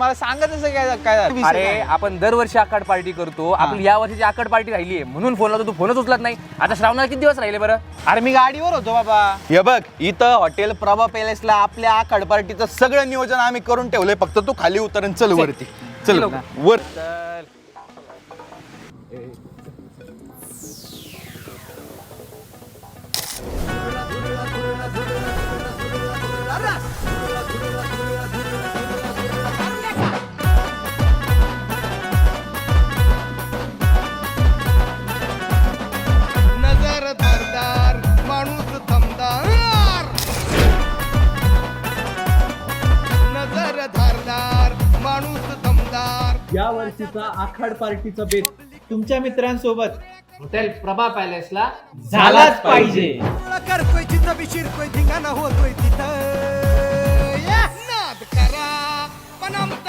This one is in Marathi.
मला सांगतच काय काय झालं? अरे आपण दरवर्षी आकाड पार्टी करतो, आपली या वर्षीची आकाड पार्टी राहिली आहे म्हणून फोन लावतो, तू फोनच उचलत नाही. आता श्रावणाला किती दिवस राहिले बरं? अरे मी गाडीवर होतो बाबा. हे बघ इथं हॉटेल प्रभा पॅलेसला आपल्या आखाड पार्टीचं सगळं नियोजन आम्ही करून ठेवलंय, फक्त तू खाली उतरून चल वरती. चल वर. नजर धारदार माणूस दमदार, नजर धारदार माणूस दमदार. या वर्षीचा आखाड पार्टीचा बेत तुमच्या मित्रांसोबत हॉटेल प्रभा पॅलेसला झालाच पाहिजे. करतोय जिथं बी शिरतोय धिंगाणा होतोय तिथं. नाद करा पण आमचा